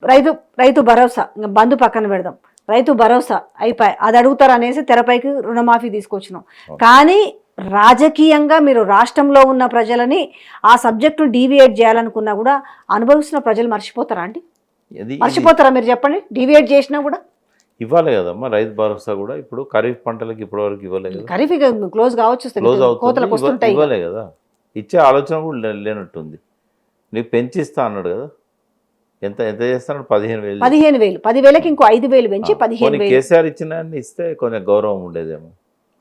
రైతు రైతు భరోసా ఇంకా బంధు పక్కన పెడదాం, రైతు భరోసా అయిపోయి అది అడుగుతారు అనేసి తెరపైకి రుణమాఫీ తీసుకొచ్చినాం. కానీ రాజకీయంగా మీరు రాష్ట్రంలో ఉన్న ప్రజలని ఆ సబ్జెక్టును డీవియేట్ చేయాలనుకున్నా కూడా అనుభవిస్తున్న ప్రజలు మర్చిపోతారా అండి? మర్చిపోతారా మీరు చెప్పండి? డీవియేట్ చేసినా కూడా ఇవ్వాలి కదమ్మా. రైతు భరోసా కూడా ఇప్పుడు ఖరీఫ్ పంటలకు ఇప్పటివరకు ఇవ్వలేదు. ఖరీఫ్ క్లోజ్ కావచ్చు, కోతలకు వస్తుంటాయి, ఇవ్వలే కదా. ఇచ్చే ఆలోచన కూడా లేనట్టుంది. నీకు పెంచిస్తా అన్నాడు కదా, ఎంత ఎంత చేస్తాడు? 15,000. 15,000 10,000కి ఇంకో 5,000 పెంచి 15,000. కేసీఆర్ ఇచ్చిన ఇస్తే కొంచెం గౌరవం ఉండేదేమో,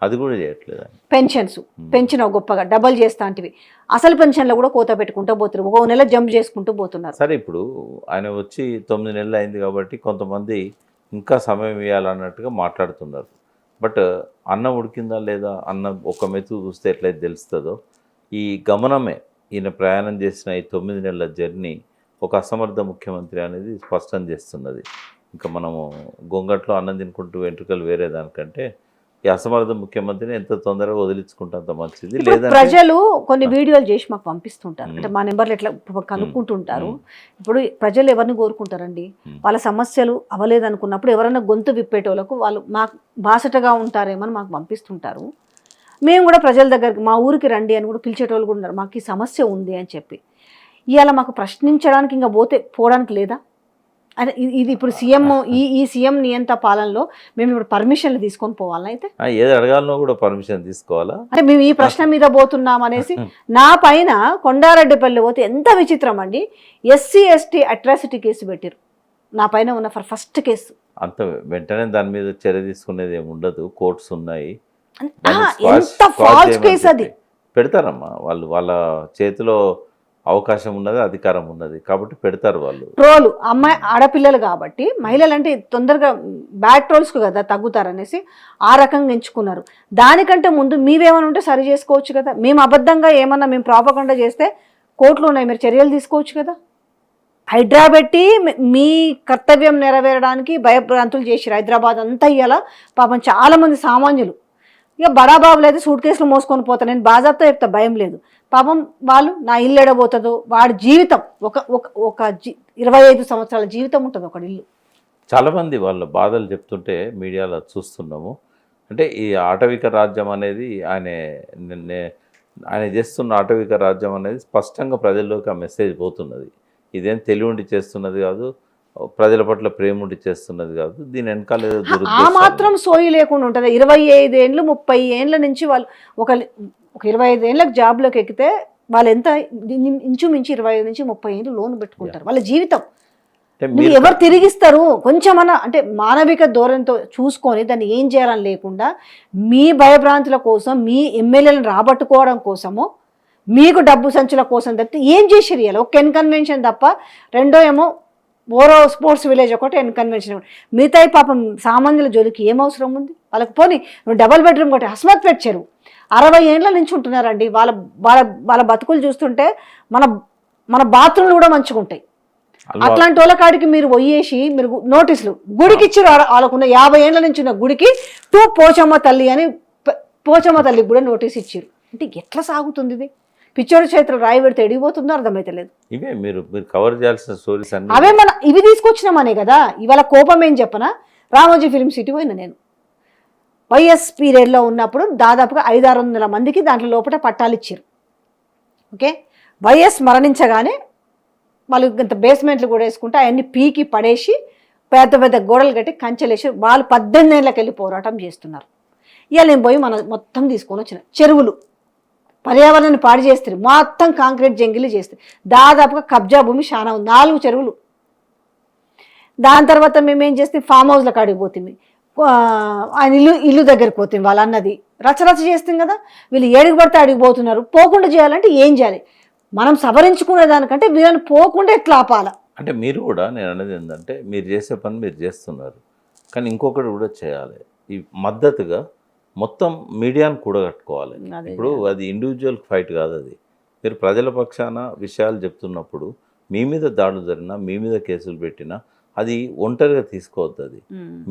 అది కూడా చేయట్లేదు. పెన్షన్స్ పెంచిన గొప్పగా డబల్ చేస్తా అంటివి, అసలు పెన్షన్లో కూడా కోత పెట్టుకుంటూ పోతున్నారు, ఒక నెల జంప్ చేసుకుంటూ పోతున్నారు. సరే ఇప్పుడు ఆయన వచ్చి 9 నెలలు అయింది కాబట్టి కొంతమంది ఇంకా సమయం ఇవ్వాలన్నట్టుగా మాట్లాడుతున్నారు. బట్ అన్నం ఉడికిందా లేదా అన్నం ఒక మెతుకు చూస్తే ఎట్లయితే తెలుస్తుందో, ఈ గమనమే ఈయన ప్రయాణం చేసిన ఈ 9 నెలల జర్నీ ఒక అసమర్థ ముఖ్యమంత్రి అనేది స్పష్టం చేస్తున్నది. ఇంకా మనము గొంగట్లో అన్నం తినుకుంటూ వెంట్రుకలు వేరే దానికంటే ఈ అసమర్థ ముఖ్యమంత్రిని ఎంత తొందరగా వదిలించుకుంటే అంత మంచిది. లేదా ప్రజలు కొన్ని వీడియోలు చేసి మాకు పంపిస్తుంటారు, అంటే మా నెంబర్లు ఎట్లా కనుక్కుంటుంటారు. ఇప్పుడు ప్రజలు ఎవరిని కోరుకుంటారండి? వాళ్ళ సమస్యలు అవ్వలేదనుకున్నప్పుడు ఎవరైనా గొంతు విప్పేటోళ్ళకు వాళ్ళు మాకు బాసటగా ఉంటారేమని మాకు పంపిస్తుంటారు. మేము కూడా ప్రజల దగ్గరికి మా ఊరికి రండి అని కూడా పిలిచేటోళ్ళు కూడా ఉన్నారు, మాకు ఈ సమస్య ఉంది అని చెప్పి. ఇవాళ మాకు ప్రశ్నించడానికి ఇంకా పోవడానికి లేదా? అంటే ఇది ఇప్పుడు సీఎం ఈ సీఎం నియంత పాలనలో మేము ఇప్పుడు పర్మిషన్లు తీసుకొని పోవాలని అయితే ఏది అడగాలనో కూడా పర్మిషన్ తీసుకోవాలా? అంటే మేము ఈ ప్రశ్న మీద పోతున్నాం అనేసి నా పైన కొండారెడ్డిపల్లి పోతే ఎంత విచిత్రం అండి, SC ST అట్రాసిటీ కేసు పెట్టారు నా పైన ఉన్న ఫస్ట్ కేసు. అంత వెంటనే దాని మీద చర్య తీసుకునేది ఏమి ఉండదు, కోర్ట్స్ ఉన్నాయి. ఎంత ఫాల్స్ కేసు అది. పెడతారమ్మా వాళ్ళు, వాళ్ళ చేతిలో అవకాశం ఉన్నది, అధికారం ఉన్నది కాబట్టి పెడతారు వాళ్ళు. ట్రోలు అమ్మాయి ఆడపిల్లలు కాబట్టి మహిళలు అంటే తొందరగా బ్యాడ్ ట్రోల్స్కు కదా తగ్గుతారనేసి ఆ రకంగా ఎంచుకున్నారు. దానికంటే ముందు మీవేమైనా ఉంటే సరి చేసుకోవచ్చు కదా. మేము అబద్ధంగా ఏమన్నా మేము ప్రాపగండా చేస్తే కోర్టులు ఉన్నాయి, మీరు చర్యలు తీసుకోవచ్చు కదా. హైడ్రా పెట్టి మీ కర్తవ్యం నెరవేరడానికి భయభ్రాంతులు చేసిరు. హైదరాబాద్ అంతా ఇయ్యాల పాపం చాలామంది సామాన్యులు ఇక బడాబాబులు అయితే సూట్ కేసులు మోసుకొని పోతాను, నేను బాజాబ్తో చెప్తా, భయం లేదు. పాపం వాళ్ళు నా ఇల్లు ఎడబోతుందో, వాడి జీవితం ఒక 25 సంవత్సరాల జీవితం ఉంటుంది ఒక ఇల్లు. చాలామంది వాళ్ళ బాధలు చెప్తుంటే మీడియాలో చూస్తున్నాము. అంటే ఈ ఆటవిక రాజ్యం అనేది ఆయన చేస్తున్న ఆటవిక రాజ్యం అనేది స్పష్టంగా ప్రజల్లోకి ఆ మెసేజ్ పోతున్నది. ఇదేం తెలివి చేస్తున్నది కాదు, ప్రజల పట్ల ప్రేమ ఉండి చేస్తున్నది కాదు, దీని వెనకాల ఆ మాత్రం సోయి లేకుండా ఉంటుంది. 25 ఏళ్ళు 30 ఏళ్ళ నుంచి వాళ్ళు ఒక 25 ఏళ్ళకి జాబ్లోకి ఎక్కితే వాళ్ళు ఎంత ఇంచుమించు 25 నుంచి 30 ఏళ్ళు లోన్ పెట్టుకుంటారు. వాళ్ళ జీవితం ఎవరు తిరిగిస్తారు? కొంచెమన్నా అంటే మానవిక ధోరణితో చూసుకొని దాన్ని ఏం చేయాలని లేకుండా మీ భయభ్రాంతుల కోసం, మీ ఎమ్మెల్యేలను రాబట్టుకోవడం కోసము, మీకు డబ్బు సంచుల కోసం తప్పితే ఏం చేసిరు? ఇలా ఒక కన్వెన్షన్ తప్ప, రెండో ఏమో ఓరో స్పోర్ట్స్ విలేజ్ ఒకటి కన్వెన్షన్. మిగతా పాపం సామాన్యుల జోలికి ఏం అవసరం ఉంది వాళ్ళకి? పోనీ నువ్వు డబల్ బెడ్రూమ్ ఒకటి హస్మత్ పెట్టారు, 60 ఏళ్ళ నుంచి ఉంటున్నారండి. వాళ్ళ వాళ్ళ వాళ్ళ బతుకులు చూస్తుంటే మన బాత్రూమ్లు కూడా మంచిగా ఉంటాయి. అట్లాంటి వాళ్ళ కాడికి మీరు పోయేసి మీరు నోటీసులు గుడికి ఇచ్చారు. వాళ్ళకున్న 50 ఏళ్ళ నుంచి ఉన్న గుడికి పోచమ్మ తల్లి అని పోచమ్మ తల్లికి కూడా నోటీస్ ఇచ్చారు. అంటే ఎట్లా సాగుతుంది ఇది? పిచ్చోడి చేతులు రాయి పెడితే ఎడిగిపోతుందో అర్థమైతలేదు. ఇవే మీరు కవర్ చేయాల్సిన స్టోరీస్ అవే ఇవి తీసుకొచ్చినామనే కదా. ఇవాళ కోపం ఏం చెప్పనా, రామోజీ ఫిల్మ్ సిటీ పోయినా నేను వైఎస్ పీరియడ్లో ఉన్నప్పుడు దాదాపుగా 500-600 మందికి దాంట్లో లోపల పట్టాలు ఇచ్చారు. ఓకే, వైఎస్ మరణించగానే వాళ్ళు ఇంత బేస్మెంట్లు కూడా వేసుకుంటే అవన్నీ పీకి పడేసి పెద్ద పెద్ద గోడలు కట్టి కంచెలేసి వాళ్ళు 18 ఏళ్ళకి వెళ్ళి పోరాటం చేస్తున్నారు. ఇవాళ నేను పోయి మొత్తం తీసుకొని వచ్చిన చెరువులు పర్యావరణాన్ని పాడు చేస్తారు, మొత్తం కాంక్రీట్ జంగిలు చేస్తారు. దాదాపుగా కబ్జా భూమి చాలా ఉంది, 4 చెరువులు. దాని తర్వాత మేము ఏం చేస్తే ఫామ్ హౌస్లో కాడికి పోతుంది, ఆయన ఇల్లు దగ్గరికి పోతుంది, వాళ్ళు అన్నది రచరచ చేస్తాం కదా. వీళ్ళు ఏడికి పడితే అడిగి పోతున్నారు. పోకుండా చేయాలంటే ఏం చేయాలి? మనం సవరించుకునే దానికంటే వీళ్ళని పోకుండా ఎట్లా ఆపాలా? అంటే మీరు కూడా, నేను అనేది ఏంటంటే మీరు చేసే పని మీరు చేస్తున్నారు, కానీ ఇంకొకటి కూడా చేయాలి. ఈ మద్దతుగా మొత్తం మీడియాను కూడగట్టుకోవాలి. ఇప్పుడు అది ఇండివిజువల్ ఫైట్ కాదు, అది మీరు ప్రజల పక్షాన విషయాలు చెప్తున్నప్పుడు మీ మీద దాడులు జరిగినా, మీ మీద కేసులు పెట్టినా అది ఒంటరిగా తీసుకోవద్దు. అది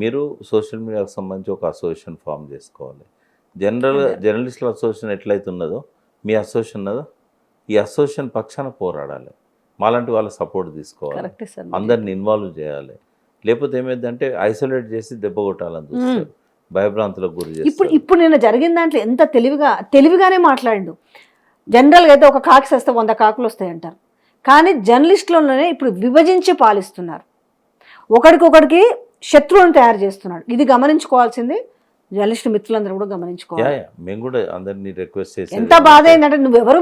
మీరు సోషల్ మీడియాకు సంబంధించి ఒక అసోసియేషన్ ఫామ్ చేసుకోవాలి. జర్నలిస్టుల అసోసియేషన్ ఎట్లయితే ఉన్నదో మీ అసోసియేషన్ ఉన్నదో, ఈ అసోసియేషన్ పక్షాన పోరాడాలి. మాలాంటి వాళ్ళ సపోర్ట్ తీసుకోవాలి, కరెక్టే సార్. అందరిని ఇన్వాల్వ్ చేయాలి. లేకపోతే ఏమైందంటే ఐసోలేట్ చేసి దెబ్బ కొట్టాలని చూస్తారు, భయభ్రాంతులకు గురి చేస్తారు. ఇప్పుడు నేను జరిగిన దాంట్లో ఎంత తెలివిగానే మాట్లాడిండు. జనరల్గా అయితే ఒక కాకి వస్తే 100 కాకులు వస్తాయి అంటారు, కానీ జర్నలిస్టులోనే ఇప్పుడు విభజించి పాలిస్తున్నారు, ఒకడికొకడికి శత్రువులను తయారు చేస్తున్నాడు. ఇది గమనించుకోవాల్సింది జర్నలిస్ట్ మిత్రులందరూ కూడా గమనించుకోవాలి. మేము కూడా అందరినీ రిక్వెస్ట్ చేసి, ఎంత బాధ అయిందంటే నువ్వెవరు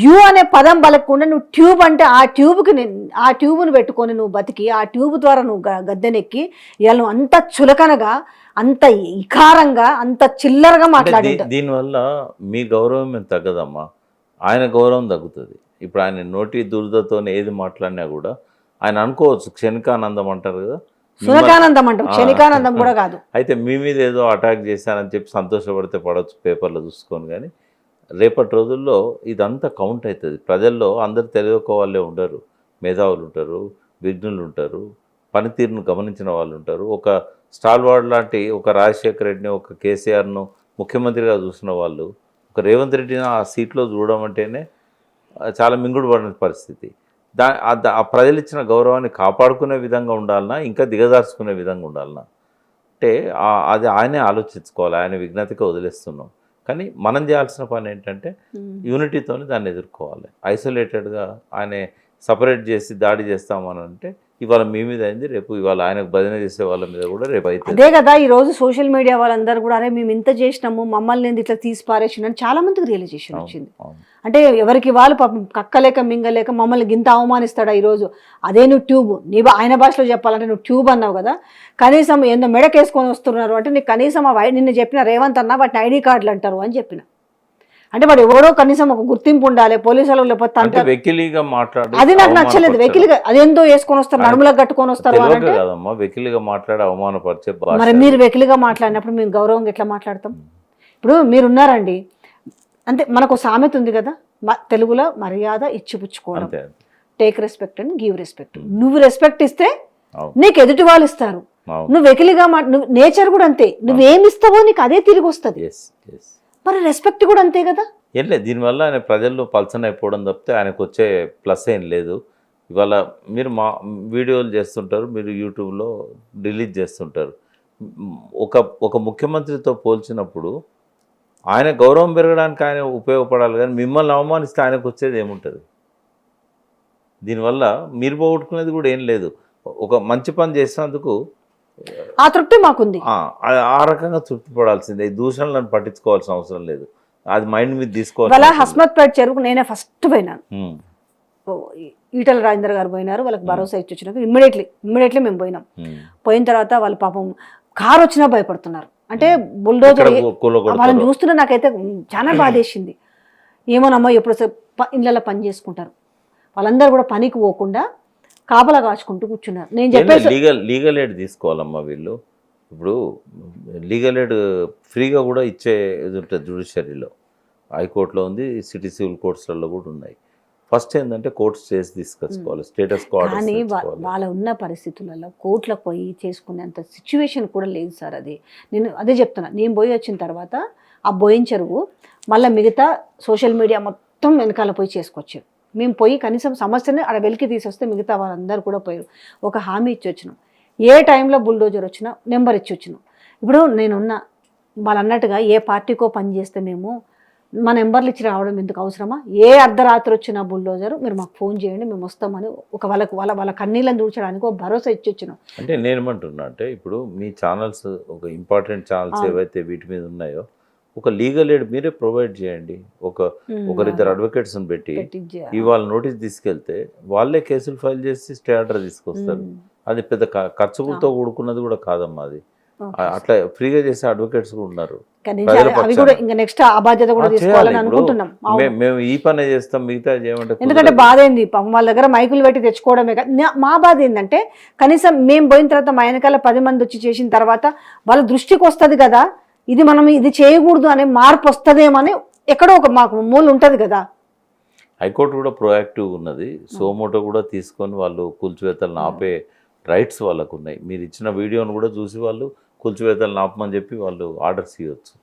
యు అనే పదం పలకకుండా నువ్వు ట్యూబ్ అంటే ఆ ట్యూబ్ను పెట్టుకొని నువ్వు బతికి ఆ ట్యూబ్ ద్వారా నువ్వు గద్దెనెక్కి ఇవాళ నువ్వు అంత చులకనగా, అంత ఇకారంగా, అంత చిల్లరగా మాట్లాడి. దీనివల్ల మీ గౌరవం ఏం తగ్గదమ్మా, ఆయన గౌరవం తగ్గుతుంది. ఇప్పుడు ఆయన నోటి దురదతో ఏది మాట్లాడినా కూడా ఆయన అనుకోవచ్చు క్షణికానందం అంటారు కదా, సునకానందం అంటాం, క్షణికానందం కూడా కాదు. అయితే మీ మీద ఏదో అటాక్ చేశానని చెప్పి సంతోషపడితే పడవచ్చు పేపర్లో చూసుకొని, కానీ రేపటి రోజుల్లో ఇదంతా కౌంట్ అవుతుంది. ప్రజల్లో అందరు తెలియక వాళ్ళే ఉండరు, మేధావులు ఉంటారు, విఘ్నులు ఉంటారు, పనితీరును గమనించిన వాళ్ళు ఉంటారు. ఒక స్టాల్వార్డ్ లాంటి ఒక రాజశేఖర రెడ్డిని, ఒక కేసీఆర్ను ముఖ్యమంత్రిగా చూసిన వాళ్ళు ఒక రేవంత్ రెడ్డిని ఆ సీట్లో చూడడం అంటేనే చాలా మింగుడు పడిన పరిస్థితి. ఆ ప్రజలు ఇచ్చిన గౌరవాన్ని కాపాడుకునే విధంగా ఉండాలన్నా, ఇంకా దిగజార్చుకునే విధంగా ఉండాలన్నా అంటే అది ఆయనే ఆలోచించుకోవాలి. ఆయన విజ్ఞతగా వదిలేస్తున్నాం. కానీ మనం చేయాల్సిన పని ఏంటంటే యూనిటీతోనే దాన్ని ఎదుర్కోవాలి. ఐసోలేటెడ్గా ఆయన సపరేట్ చేసి దాడి చేస్తామని అంటే ఇవాళ మీ మీద అయింది, రేపు ఇవాళ ఆయనకు భజన చేసే వాళ్ళ మీద కూడా రేపు అయితే. అదే కదా ఈ రోజు సోషల్ మీడియా వాళ్ళందరూ కూడా అరే మేము ఇంత చేసినాము, మమ్మల్ని ఇట్లా తీసి పారేసినాను, చాలా మందికి రియలైజేషన్ వచ్చింది. అంటే ఎవరికి వాళ్ళు పాపం కక్కలేక మింగలేక మమ్మల్ని గింత అవమానిస్తాడా ఈరోజు. అదే నువ్వు ట్యూబ్, ఆయన భాషలో చెప్పాలంటే నువ్వు ట్యూబ్ అన్నావు కదా, కనీసం ఏందో మెడకేసుకొని వస్తున్నారు అంటే నీకు కనీసం నిన్న చెప్పిన రేవంత్ అన్న వాటిని ఐడి కార్డులు అంటారు అని చెప్పిన. అంటే వాడు ఎవరో కనీసం ఒక గుర్తింపు ఉండాలి, పోలీసులు లేకపోతే వెకిలిగా మాట్లాడి అది నాకు నచ్చలేదు. వెకిలిగా అదేందో వేసుకొని వస్తారు, నడుములకు కట్టుకొని వస్తారు. వెకిలిగా మాట్లాడి అవమానపరిచే. మరి మీరు వెకిలిగా మాట్లాడినప్పుడు మేము గౌరవంగా ఎట్లా మాట్లాడతాం? ఇప్పుడు మీరున్నారండి, అంతే. మనకు సామెత ఉంది కదా తెలుగులో, మర్యాద ఇచ్చిపుచ్చుకోవడం, take respect and give respect. నువ్వు రెస్పెక్ట్ ఇస్తే నీకు ఎదుటి వాళ్ళు ఇస్తారు. నువ్వు వెకిలిగా నువ్వు నేచర్ కూడా అంతే, నువ్వేమిస్తావో నీకు అదే తిరిగి వస్తుంది. మరి రెస్పెక్ట్ కూడా అంతే కదా. ఏం లేదు, దీనివల్ల ఆయన ప్రజల్లో పల్సన్ అయిపోవడం తప్పితే ఆయనకు వచ్చే ప్లస్ ఏం లేదు. ఇవాళ మీరు మా వీడియోలు చేస్తుంటారు, మీరు యూట్యూబ్లో రిలీజ్ చేస్తుంటారు. ఒక ముఖ్యమంత్రితో పోల్చినప్పుడు ఆయన గౌరవం పెరగడానికి ఆయన ఉపయోగపడాలి, కానీ మిమ్మల్ని అవమానిస్తే ఆయనకు వచ్చేది ఏముంటుంది? దీనివల్ల మీరు పోగొట్టుకునేది కూడా ఏం లేదు. ఒక మంచి పని చేసినందుకు ఆ తృప్తి మాకుంది. ఆ రకంగా తృప్తి పడాల్సిందే, దూషణలను పట్టించుకోవాల్సిన అవసరం లేదు. అది మైండ్ మీద తీసుకోవాలి. హస్మత్పేట చెరువుకు నేనే ఫస్ట్ పోయినాను. ఈటల రాజేందర్ గారు పోయినారు, వాళ్ళకి భరోసా ఇచ్చి వచ్చినాక ఇమ్మీడియట్లీ మేము పోయినాం. పోయిన తర్వాత వాళ్ళు పాపం కారు వచ్చినా భయపడుతున్నారు. అంటే బుల్డోజర్ వాళ్ళని చూస్తున్నా నాకైతే చాలా బాధేసింది. ఏమోనమ్మా ఎప్పుడు ఇళ్ళలో పని చేసుకుంటారు, వాళ్ళందరూ కూడా పనికి పోకుండా కాపలా కాచుకుంటూ కూర్చున్నారు. నేను చెప్పేసి లీగల్ ఎయిడ్ తీసుకోవాలమ్మా వీళ్ళు. ఇప్పుడు లీగల్ ఎయిడ్ ఫ్రీగా కూడా ఇచ్చే ఇది ఉంటుంది జ్యుడిషియరీలో, హైకోర్టులో ఉంది, సిటీ సివిల్ కోర్ట్స్లలో కూడా ఉన్నాయి. ఫస్ట్ ఏంటంటే కోర్ట్స్ చేసి తీసుకొచ్చుకోవాలి, స్టేటస్ కో. కానీ వాళ్ళ ఉన్న పరిస్థితులలో కోర్టులకు పోయి చేసుకునేంత సిచ్యువేషన్ కూడా లేదు సార్. అది నేను అదే చెప్తున్నా. నేను పోయి వచ్చిన తర్వాత ఆ బోయిన చెరువు మళ్ళీ మిగతా సోషల్ మీడియా మొత్తం వెనకాల పోయి చేసుకొచ్చారు. మేము పోయి కనీసం సమస్యని అక్కడ వెలికి తీసొస్తే మిగతా వాళ్ళందరూ కూడా పోయారు. ఒక హామీ ఇచ్చి వచ్చినాం, ఏ టైంలో బుల్డోజర్ వచ్చినా నెంబర్ ఇచ్చి వచ్చినాం. ఇప్పుడు నేనున్నా వాళ్ళు అన్నట్టుగా ఏ పార్టీకో పని చేస్తే మేము మా నెంబర్లు ఇచ్చి రావడం ఎందుకు అవసరమా? ఏ అర్ధరాత్రి వచ్చిన బుల్డోజర్ మీరు మాకు ఫోన్ చేయండి, మేము వస్తామని ఒక వాళ్ళ కన్నీళ్ళని దూర్చడానికి ఒక భరోసా ఇచ్చి వచ్చినాం. అంటే నేనేమంటున్నా అంటే ఇప్పుడు మీ ఛానల్స్, ఒక ఇంపార్టెంట్ ఛానల్స్ ఏవైతే వీటి మీద ఉన్నాయో ఒక లీగల్ ఎయిడ్ మీరే ప్రొవైడ్ చేయండి. ఒకరిద్దరు అడ్వకేట్స్ని పెట్టి ఇవాళ నోటీస్ తీసుకెళ్తే వాళ్ళే కేసులు ఫైల్ చేసి స్టే ఆర్డర్ తీసుకొస్తారు. అది పెద్ద ఖర్చులతో కూడుకున్నది కూడా కాదమ్మా. అది అట్లా ఫ్రీగా చేసే అడ్వకేట్స్ కూడా ఉన్నారు. మేము ఈ పనే చేస్తాం, మిగతా చేయమంటే. ఎందుకంటే బాధ ఏంది పాపం, వాళ్ళ దగ్గర మైకులు పెట్టి తెచ్చుకోవడమే. మా బాధ ఏంటంటే కనీసం మేము పోయిన తర్వాత మా వెనకాల 10 మంది వచ్చి చేసిన తర్వాత వాళ్ళ దృష్టికి వస్తుంది కదా, ఇది మనం ఇది చేయకూడదు అనే మార్పు వస్తుందేమని ఎక్కడో ఒక మాకు మూలు ఉంటుంది కదా. హైకోర్టు కూడా ప్రొయాక్టివ్ ఉన్నది, సోమోటో కూడా తీసుకొని వాళ్ళు కూల్చివేతలను ఆపే రైట్స్ వాళ్ళకు ఉన్నాయి. మీరు ఇచ్చిన వీడియోను కూడా చూసి వాళ్ళు కూల్చివేతలను ఆపమని చెప్పి వాళ్ళు ఆర్డర్స్ ఇవ్వచ్చు.